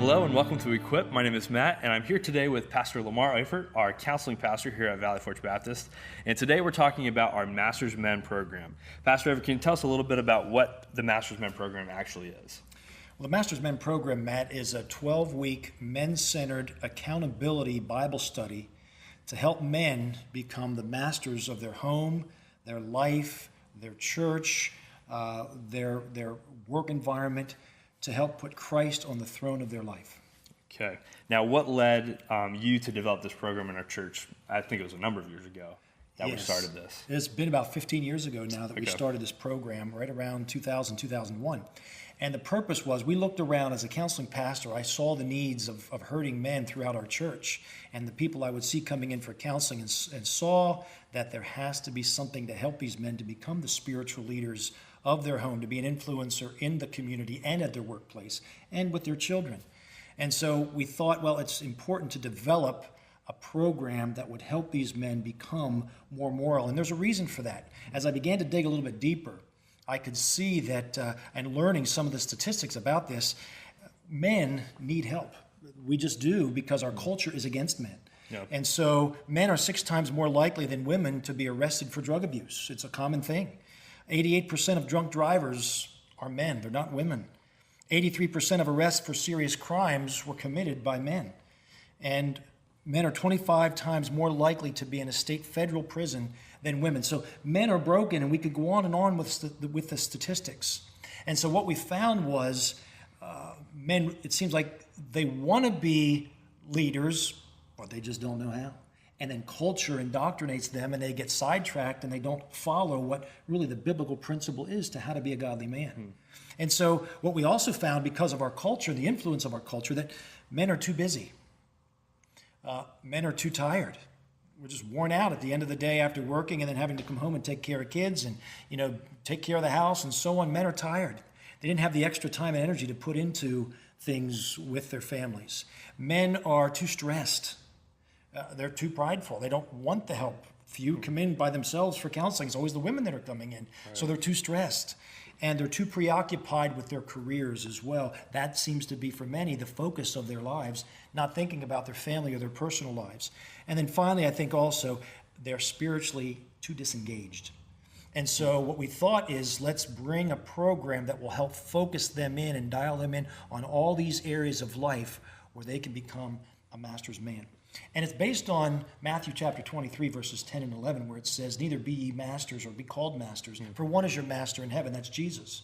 Hello and welcome to Equip. My name is Matt, and I'm here today with Pastor Lamar Eifert, our counseling pastor here at Valley Forge Baptist. And today we're talking about our Master's Men program. Pastor Eifert, can you tell us a little bit about what the Master's Men program actually is? Well, the Master's Men program, Matt, is a 12-week men-centered accountability Bible study to help men become the masters of their home, their life, their church, their work environment, to help put Christ on the throne of their life. Okay. Now, what led you to develop this program in our church? I think it was a number of years ago that we started this. It's been about 15 years ago now that we started this program, right around 2000, 2001. And the purpose was, we looked around as a counseling pastor. I saw the needs of hurting men throughout our church and the people I would see coming in for counseling, and saw that there has to be something to help these men to become the spiritual leaders of their home, to be an influencer in the community and at their workplace and with their children. And so we thought, well, it's important to develop a program that would help these men become more moral. And there's a reason for that. As I began to dig a little bit deeper, I could see that, and learning some of the statistics about this, men need help. We just do, because our culture is against men. Yep. And so men are 6 times more likely than women to be arrested for drug abuse. It's a common thing. 88% of drunk drivers are men, they're not women. 83% of arrests for serious crimes were committed by men. And men are 25 times more likely to be in a state federal prison than women. So men are broken, and we could go on and on with the statistics. And so what we found was men, it seems like they want to be leaders, but they just don't know how. And then culture indoctrinates them, and they get sidetracked, and they don't follow what really the biblical principle is to how to be a godly man. And so what we also found, because of our culture, the influence of our culture, that men are too busy. Men are too tired. We're just worn out at the end of the day after working and then having to come home and take care of kids and, take care of the house and so on. Men are tired. They didn't have the extra time and energy to put into things with their families. Men are too stressed. They're too prideful. They don't want the help. Few come in by themselves for counseling. It's always the women that are coming in. Right. So they're too stressed. And they're too preoccupied with their careers as well. That seems to be, for many, the focus of their lives, not thinking about their family or their personal lives. And then finally, I think also, they're spiritually too disengaged. And so what we thought is, let's bring a program that will help focus them in and dial them in on all these areas of life where they can become a master's man. And it's based on Matthew chapter 23, verses 10 and 11, where it says, "Neither be ye masters or be called masters, for one is your master in heaven," that's Jesus.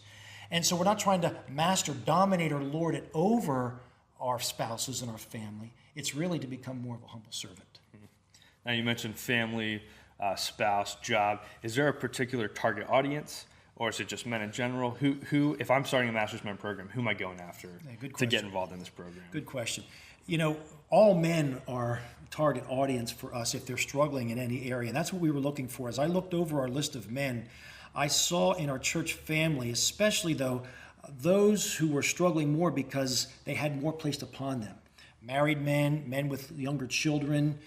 And so we're not trying to master, dominate, or lord it over our spouses and our family. It's really to become more of a humble servant. Now, you mentioned family, spouse, job. Is there a particular target audience, or is it just men in general? Who, if I'm starting a Master's Men program, who am I going after to get involved in this program? Good question. All men are target audience for us if they're struggling in any area. And that's what we were looking for. As I looked over our list of men, I saw in our church family, especially though, those who were struggling more because they had more placed upon them. Married men, men with younger children,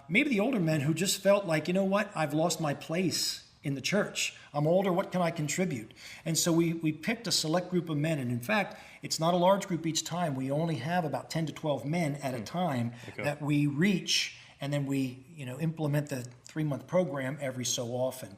maybe the older men who just felt like, I've lost my place in the church. I'm older, what can I contribute? And so we picked a select group of men, and in fact, it's not a large group each time. We only have about 10 to 12 men at a time that we reach, and then we implement the 3-month program every so often.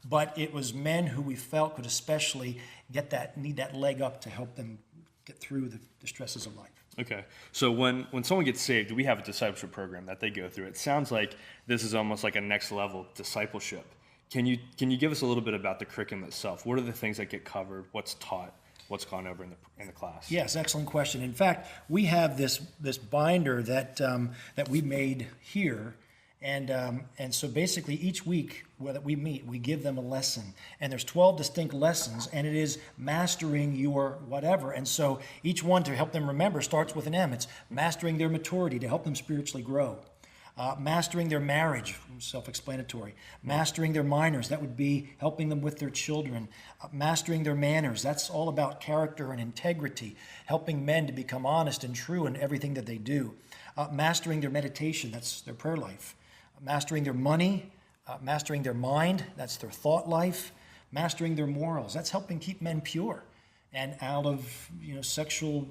But it was men who we felt could especially need that leg up to help them get through the stresses of life. Okay. So when someone gets saved, we have a discipleship program that they go through. It sounds like this is almost like a next level discipleship. Can you give us a little bit about the curriculum itself? What are the things that get covered? What's taught? What's gone over in the class? Yes, excellent question. In fact, we have this binder that we made here, and so basically each week that we meet, we give them a lesson, and there's 12 distinct lessons, and it is mastering your whatever. And so each one, to help them remember, starts with an M. It's mastering their maturity to help them spiritually grow. Mastering their marriage, self-explanatory. Mastering their minors, that would be helping them with their children. Mastering their manners, that's all about character and integrity, helping men to become honest and true in everything that they do. Mastering their meditation, that's their prayer life. Mastering their money, mastering their mind, that's their thought life. Mastering their morals, that's helping keep men pure and out of sexual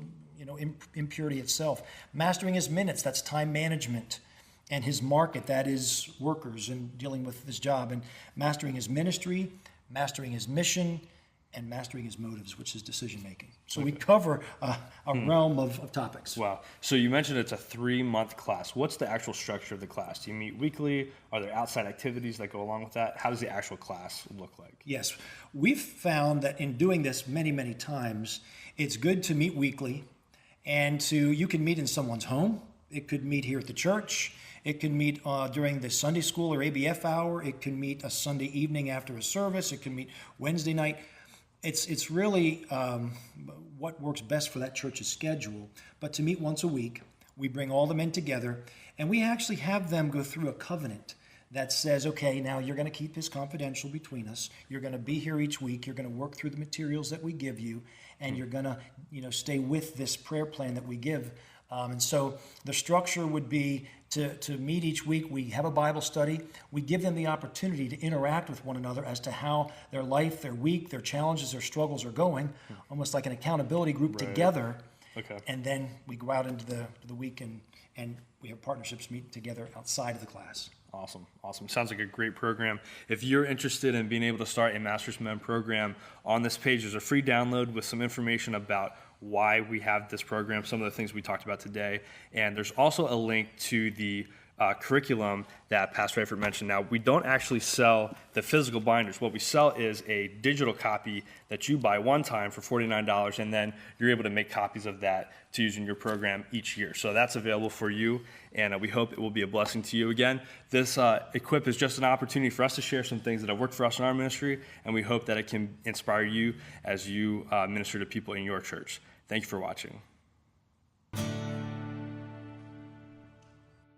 impurity itself. Mastering his minutes, that's time management. And his market, that is workers and dealing with his job. And mastering his ministry, mastering his mission, and mastering his motives, which is decision making. So we cover a realm of topics. Wow. So you mentioned it's a 3-month class. What's the actual structure of the class? Do you meet weekly? Are there outside activities that go along with that? How does the actual class look like? Yes. We've found that in doing this many, many times, it's good to meet weekly, and you can meet in someone's home. It could meet here at the church. It can meet during the Sunday school or ABF hour. It can meet a Sunday evening after a service. It can meet Wednesday night. It's really what works best for that church's schedule. But to meet once a week, we bring all the men together, and we actually have them go through a covenant that says, okay, now you're going to keep this confidential between us. You're going to be here each week. You're going to work through the materials that we give you, and you're going to stay with this prayer plan that we give. And so the structure would be to meet each week. We have a Bible study. We give them the opportunity to interact with one another as to how their life, their week, their challenges, their struggles are going, almost like an accountability group together. Okay. And then we go out into the week and we have partnerships meet together outside of the class. Awesome. Sounds like a great program. If you're interested in being able to start a Master's Men program, on this page there's a free download with some information about why we have this program, some of the things we talked about today. And there's also a link to the curriculum that Pastor Eifert mentioned. Now, we don't actually sell the physical binders. What we sell is a digital copy that you buy one time for $49, and then you're able to make copies of that to use in your program each year. So that's available for you, and we hope it will be a blessing to you. Again, this Equip is just an opportunity for us to share some things that have worked for us in our ministry, and we hope that it can inspire you as you minister to people in your church. Thank you for watching.